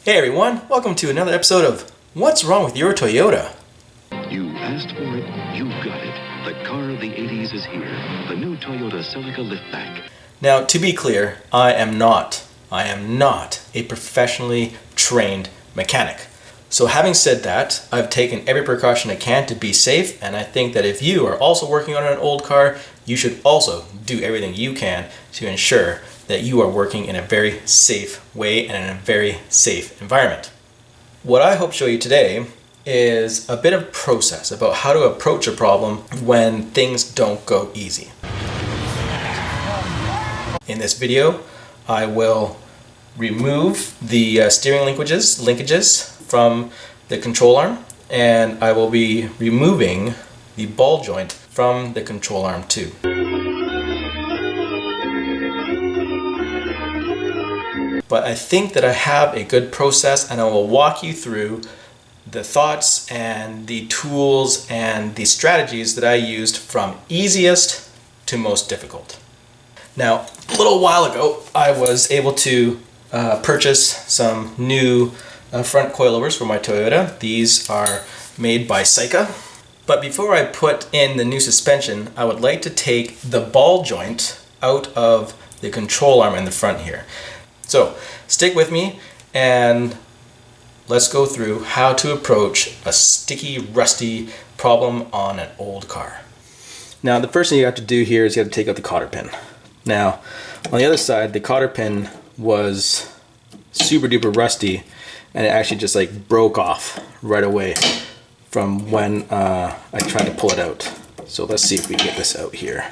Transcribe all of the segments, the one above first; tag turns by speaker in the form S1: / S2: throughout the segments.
S1: Hey everyone, welcome to another episode of What's Wrong with Your Toyota?
S2: You asked for it, you got it. The car of the 80s is here. The new Toyota Celica Liftback.
S1: Now, to be clear, I am not a professionally trained mechanic. So having said that, I've taken every precaution I can to be safe, and I think that if you are also working on an old car, you should also do everything you can to ensure that you are working in a very safe way and in a very safe environment. What I hope to show you today is a bit of process about how to approach a problem when things don't go easy. In this video, I will remove the steering linkages from the control arm, and I will be removing the ball joint from the control arm too. But I think that I have a good process, and I will walk you through the thoughts and the tools and the strategies that I used from easiest to most difficult. Now, a little while ago, I was able to purchase some new front coilovers for my Toyota. These are made by Seika. But before I put in the new suspension, I would like to take the ball joint out of the control arm in the front here. So stick with me and let's go through how to approach a sticky, rusty problem on an old car. Now, the first thing you have to do here is you have to take out the cotter pin. Now, on the other side, the cotter pin was super duper rusty, and it actually just like broke off right away from when I tried to pull it out. So let's see if we can get this out here.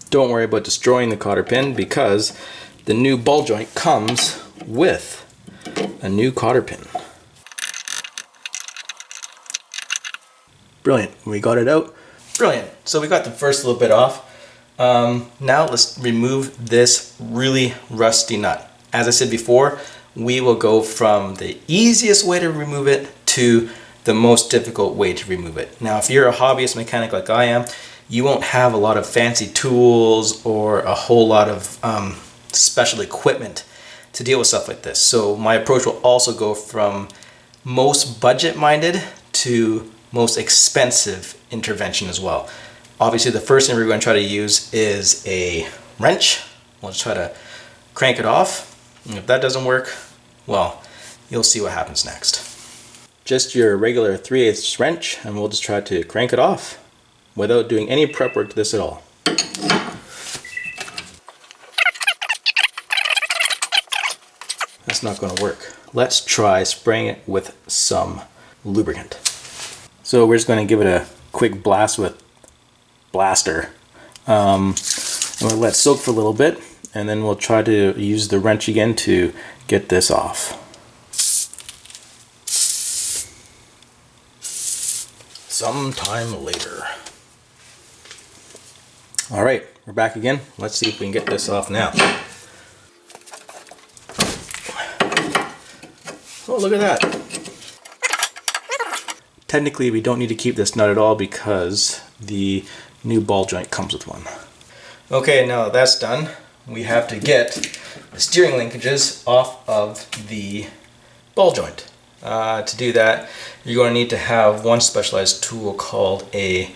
S1: Don't worry about destroying the cotter pin because the new ball joint comes with a new cotter pin. Brilliant, we got it out. Brilliant, so we got the first little bit off. Now let's remove this really rusty nut. As I said before, we will go from the easiest way to remove it to the most difficult way to remove it. Now, if you're a hobbyist mechanic like I am, you won't have a lot of fancy tools or a whole lot of special equipment to deal with stuff like this. So my approach will also go from most budget-minded to most expensive intervention as well. Obviously, the first thing we're going to try to use is a wrench. We'll try to crank it off. And if that doesn't work, well, you'll see what happens next. Just your regular 3/8 wrench, and we'll just try to crank it off without doing any prep work to this at all. That's not going to work. Let's try spraying it with some lubricant. So we're just going to give it a quick blast with blaster. And we'll let it soak for a little bit, and then we'll try to use the wrench again to get this off. Sometime later. All right, we're back again. Let's see if we can get this off now. Oh, look at that. Technically, we don't need to keep this nut at all because the new ball joint comes with one. Okay, now that's done, we have to get the steering linkages off of the ball joint. To do that, you're going to need to have one specialized tool called a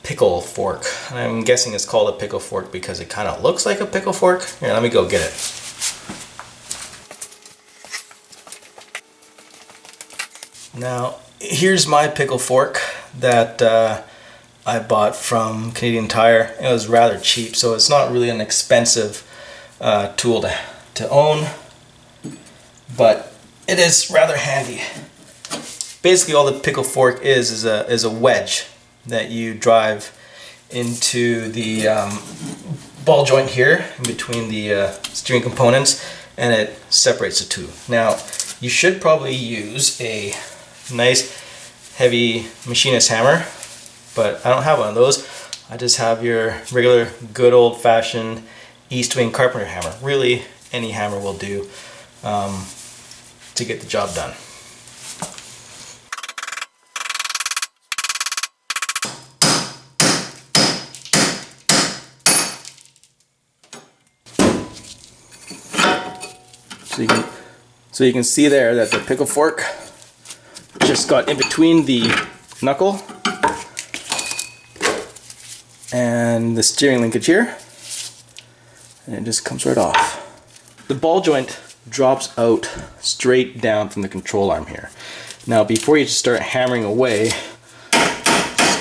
S1: pickle fork. I'm guessing it's called a pickle fork because it kind of looks like a pickle fork. Here, let me go get it. Now, here's my pickle fork that I bought from Canadian Tire. It was rather cheap, so it's not really an expensive tool to own, but it is rather handy. Basically, all the pickle fork is a wedge that you drive into the ball joint here in between the steering components, and it separates the two. Now, you should probably use a nice heavy machinist hammer, but I don't have one of those. I just have your regular good old-fashioned East Wing carpenter hammer. Really, any hammer will do to get the job done. So you can see there that the pickle fork just got in between the knuckle and the steering linkage here, and it just comes right off. The ball joint drops out straight down from the control arm here. Now before you just start hammering away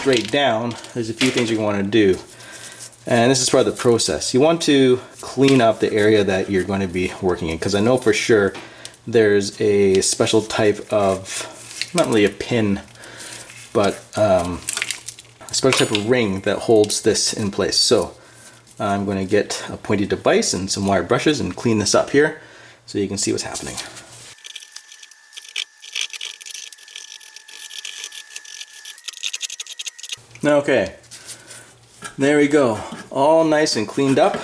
S1: straight down, there's a few things you want to do. And this is part of the process. You want to clean up the area that you're going to be working in, because I know for sure there's a special type of, not really a pin, but a special type of ring that holds this in place. So I'm going to get a pointy device and some wire brushes and clean this up here so you can see what's happening. Okay, there we go, all nice and cleaned up,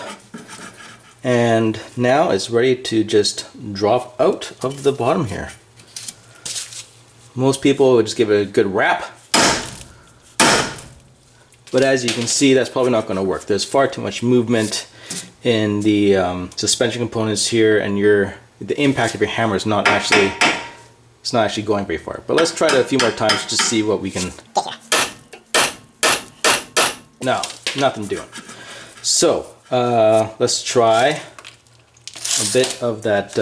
S1: and now it's ready to just drop out of the bottom here. Most people would just give it a good wrap, but as you can see, that's probably not going to work. There's far too much movement in the suspension components here, and the impact of your hammer is not actually going very far. But let's try it a few more times just to see what we can. No, nothing doing. So let's try a bit of that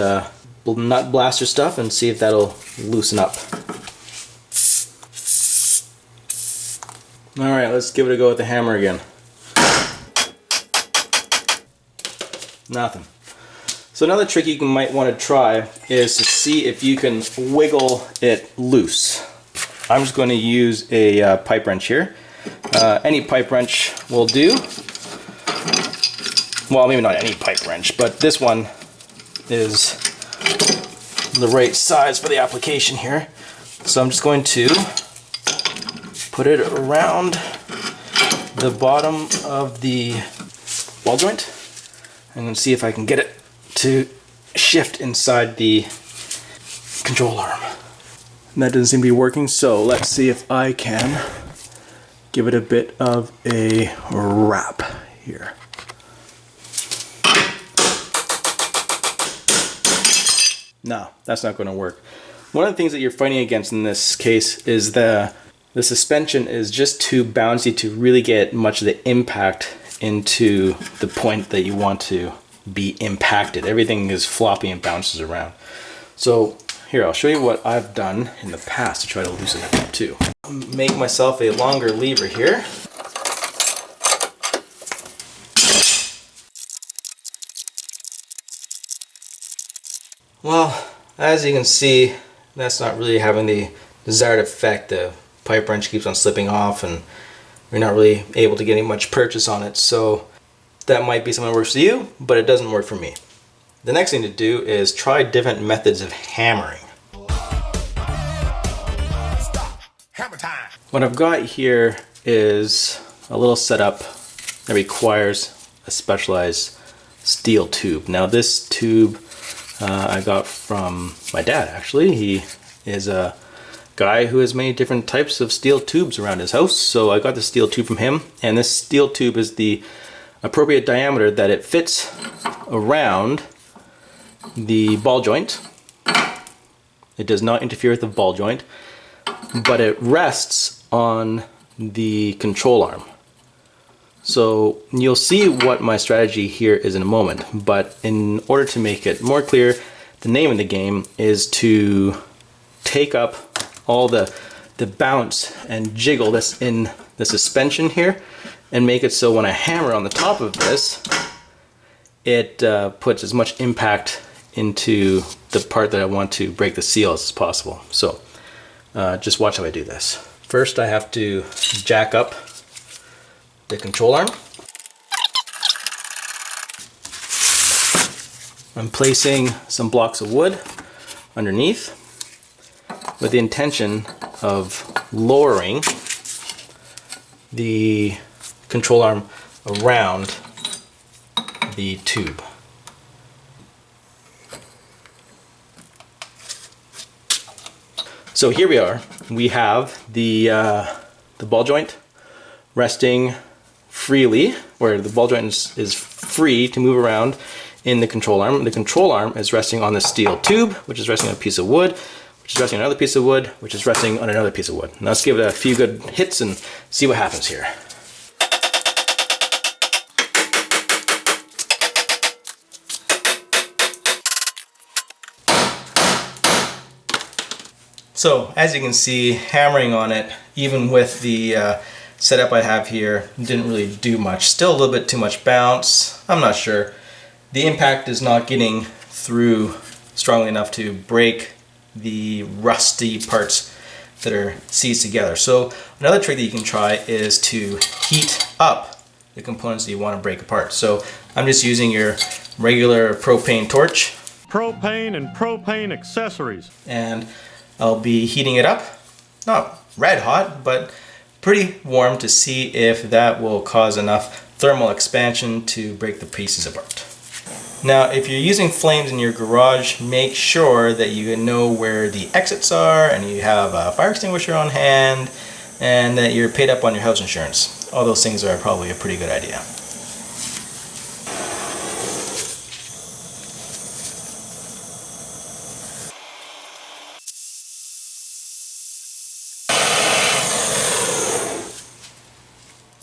S1: nut blaster stuff and see if that'll loosen up. Alright, let's give it a go with the hammer again. Nothing. So another trick you might want to try is to see if you can wiggle it loose. I'm just going to use a pipe wrench here. Any pipe wrench will do. Well, maybe not any pipe wrench, but this one is the right size for the application here. So I'm just going to put it around the bottom of the ball joint and see if I can get it to shift inside the control arm. And that doesn't seem to be working, so let's see if I can give it a bit of a wrap here. No, that's not going to work. One of the things that you're fighting against in this case is the suspension is just too bouncy to really get much of the impact into the point that you want to be impacted. Everything is floppy and bounces around. So here, I'll show you what I've done in the past to try to loosen it up too. Make myself a longer lever here. Well, as you can see, that's not really having the desired effect. The pipe wrench keeps on slipping off and you're not really able to get any much purchase on it. So that might be something that works for you, but it doesn't work for me. The next thing to do is try different methods of hammering. Hammer time. What I've got here is a little setup that requires a specialized steel tube. Now this tube I got from my dad, actually. He is a guy who has many different types of steel tubes around his house, so I got the steel tube from him, and this steel tube is the appropriate diameter that it fits around the ball joint. It does not interfere with the ball joint, but it rests on the control arm. So you'll see what my strategy here is in a moment, but in order to make it more clear, the name of the game is to take up all the bounce and jiggle that's in the suspension here and make it so when I hammer on the top of this, it puts as much impact into the part that I want to break the seal as possible. So just watch how I do this. First I have to jack up the control arm. I'm placing some blocks of wood underneath with the intention of lowering the control arm around the tube. So here we are. We have the ball joint resting freely, where the ball joint is free to move around in the control arm. The control arm is resting on the steel tube, which is resting on a piece of wood, which is resting on another piece of wood, which is resting on another piece of wood. Now let's give it a few good hits and see what happens here. So as you can see, hammering on it, even with the setup I have here, didn't really do much. Still a little bit too much bounce. I'm not sure. The impact is not getting through strongly enough to break the rusty parts that are seized together. So another trick that you can try is to heat up the components that you want to break apart. So I'm just using your regular propane torch.
S3: Propane and propane accessories.
S1: And I'll be heating it up, not red hot, but pretty warm to see if that will cause enough thermal expansion to break the pieces apart. Now, if you're using flames in your garage, make sure that you know where the exits are and you have a fire extinguisher on hand and that you're paid up on your house insurance. All those things are probably a pretty good idea.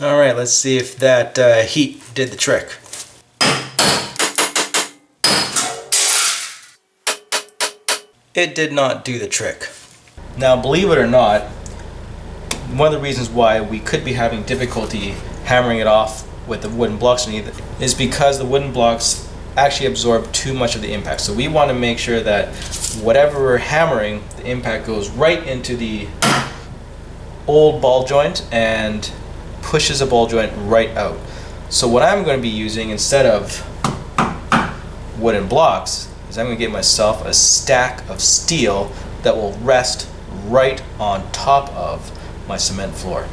S1: Alright, let's see if that heat did the trick. It did not do the trick. Now, believe it or not, one of the reasons why we could be having difficulty hammering it off with the wooden blocks underneath is because the wooden blocks actually absorb too much of the impact. So we want to make sure that whatever we're hammering, the impact goes right into the old ball joint and pushes the ball joint right out. So what I'm going to be using instead of wooden blocks is I'm going to get myself a stack of steel that will rest right on top of my cement floor.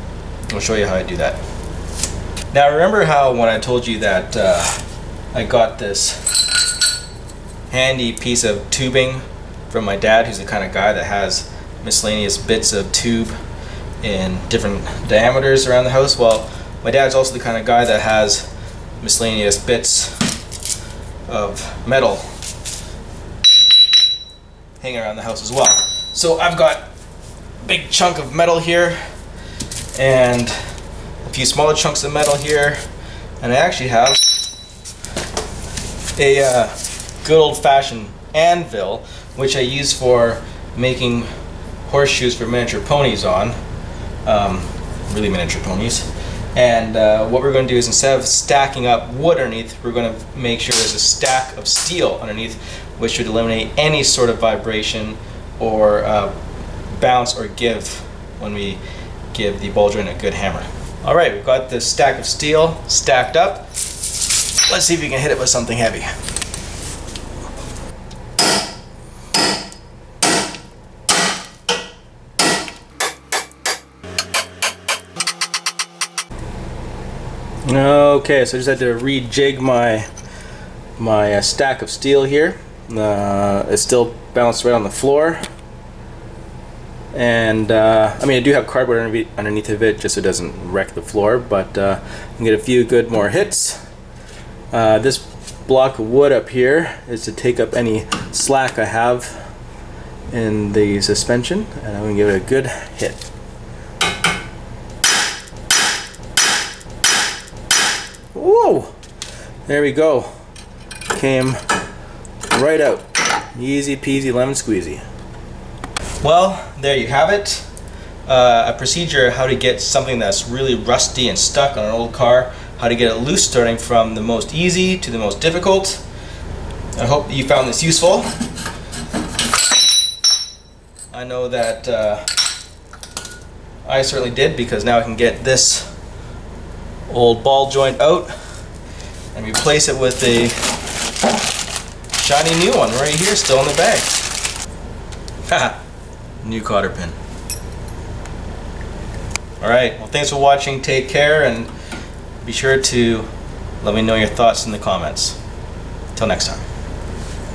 S1: I'll show you how I do that. Now remember how when I told you that I got this handy piece of tubing from my dad, who's the kind of guy that has miscellaneous bits of tube in different diameters around the house? Well, my dad's also the kind of guy that has miscellaneous bits of metal hanging around the house as well. So I've got a big chunk of metal here and a few smaller chunks of metal here, and I actually have a good old-fashioned anvil, which I use for making horseshoes for miniature ponies on. Really miniature ponies. And what we're going to do is, instead of stacking up wood underneath, we're going to make sure there's a stack of steel underneath, which should eliminate any sort of vibration or bounce or give when we give the ball joint a good hammer. Alright, we've got this stack of steel stacked up. Let's see if we can hit it with something heavy. Okay, so I just had to rejig my stack of steel here. It's still balanced right on the floor, and I mean, I do have cardboard underneath of it just so it doesn't wreck the floor, but I can get a few good more hits. This block of wood up here is to take up any slack I have in the suspension, and I'm going to give it a good hit. Whoa! There we go. Came right out. Easy peasy lemon squeezy. Well, there you have it. A procedure how to get something that's really rusty and stuck on an old car, how to get it loose starting from the most easy to the most difficult. I hope that you found this useful. I know that I certainly did, because now I can get this old ball joint out and replace it with a shiny new one right here, still in the bag. Haha, new cotter pin. Alright, well, thanks for watching, take care, and be sure to let me know your thoughts in the comments. Till next time.